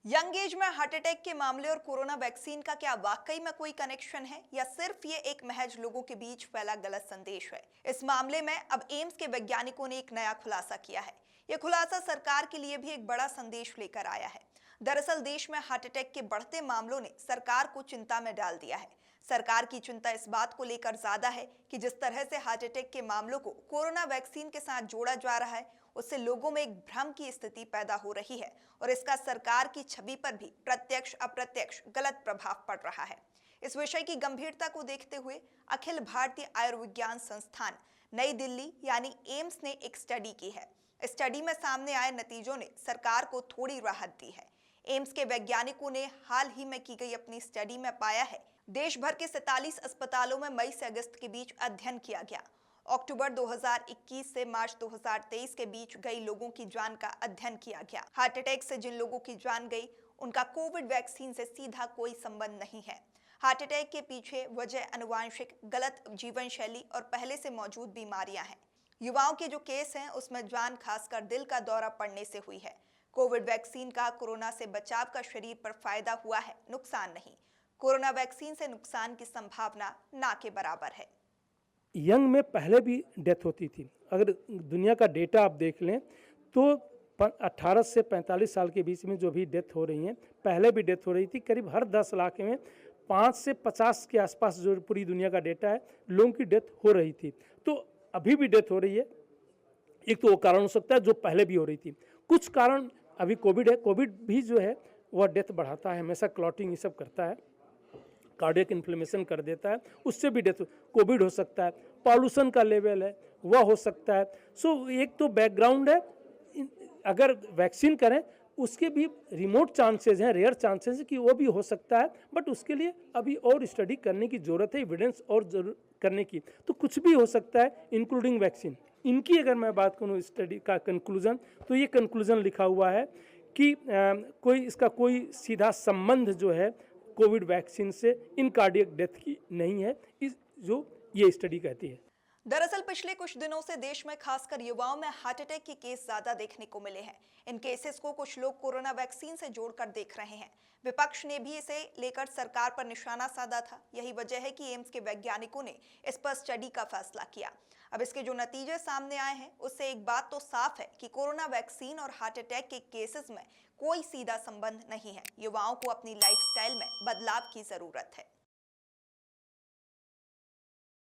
Young age में heart attack के मामले और कोरोना वैक्सीन का क्या वाकई में कोई कनेक्शन है या सिर्फ ये एक महज लोगों के बीच फैला गलत संदेश है। इस मामले में अब एम्स के वैज्ञानिकों ने एक नया खुलासा किया है। यह खुलासा सरकार के लिए भी एक बड़ा संदेश लेकर आया है। दरअसल देश में हार्ट अटैक के बढ़ते मामलों ने सरकार को चिंता में डाल दिया है। सरकार की चिंता इस बात को लेकर ज्यादा है कि जिस तरह से हार्ट अटैक के मामलों को कोरोना वैक्सीन के साथ जोड़ा जा रहा है, उससे लोगों में एक भ्रम की स्थिति पैदा हो रही है और इसका सरकार की छवि पर भी प्रत्यक्ष अप्रत्यक्ष गलत प्रभाव पड़ रहा है। इस विषय की गंभीरता को देखते हुए अखिल भारतीय आयुर्विज्ञान संस्थान नई दिल्ली यानी एम्स ने एक स्टडी की है। स्टडी में सामने आए नतीजों ने सरकार को थोड़ी राहत दी है। एम्स के वैज्ञानिकों ने हाल ही में की गई अपनी स्टडी में पाया है, देश भर के 47 अस्पतालों में मई से अगस्त के बीच अध्ययन किया गया। अक्टूबर 2021 से मार्च 2023 के बीच गई लोगों की जान का अध्ययन किया गया। हार्ट अटैक से जिन लोगों की जान गई, उनका कोविड वैक्सीन से सीधा कोई संबंध नहीं है। हार्ट अटैक के पीछे वजह अनुवांशिक, गलत जीवन शैली और पहले से मौजूद बीमारियां हैं। युवाओं के जो केस हैं, उसमें जान खासकर दिल का दौरा पड़ने से हुई है। कोविड वैक्सीन का कोरोना से बचाव का शरीर पर फायदा हुआ है, नुकसान नहीं। कोरोना वैक्सीन से नुकसान की संभावना ना के बराबर है। यंग में पहले भी डेथ होती थी। अगर दुनिया का डेटा आप देख लें तो 18 से 45 साल के बीच में जो भी डेथ हो रही हैं, पहले भी डेथ हो रही थी। करीब हर 10 लाख में 5 से 50 के आसपास जो पूरी दुनिया का डेटा है, लोगों की डेथ हो रही थी। तो अभी भी डेथ हो रही है। एक तो वो कारण हो सकता है जो पहले भी हो रही थी। कुछ कारण अभी कोविड है। कोविड भी जो है वह डेथ बढ़ाता है, हमेशा क्लॉटिंग ये सब करता है, कार्डियक इन्फ्लेमेशन कर देता है, उससे भी डेथ कोविड हो सकता है। पॉल्यूशन का लेवल है वह हो सकता है। सो एक तो बैकग्राउंड है। अगर वैक्सीन करें उसके भी रिमोट चांसेस हैं, रेयर चांसेस हैं कि वो भी हो सकता है, बट उसके लिए अभी और स्टडी करने की ज़रूरत है, एविडेंस और जरूर करने की। तो कुछ भी हो सकता है इंक्लूडिंग वैक्सीन। इनकी अगर मैं बात करूँ स्टडी का कंक्लूजन, तो ये कंक्लूजन लिखा हुआ है कि इसका कोई सीधा संबंध जो है कोविड वैक्सीन से इन कार्डियक डेथ की नहीं है, जो ये स्टडी कहती है। दरअसल पिछले कुछ दिनों से देश में खासकर युवाओं में हार्ट अटैक के केस ज्यादा देखने को मिले हैं। इन केसेस को कुछ लोग कोरोना वैक्सीन से जोड़कर देख रहे हैं। विपक्ष ने भी इसे लेकर सरकार पर निशाना साधा था। यही वजह है कि एम्स के वैज्ञानिकों ने इस पर स्टडी का फैसला किया। अब इसके जो नतीजे सामने आए हैं, उससे एक बात तो साफ है कि कोरोना वैक्सीन और हार्ट अटैक के केसेस में कोई सीधा संबंध नहीं है। युवाओं को अपनी लाइफस्टाइल में बदलाव की जरूरत है।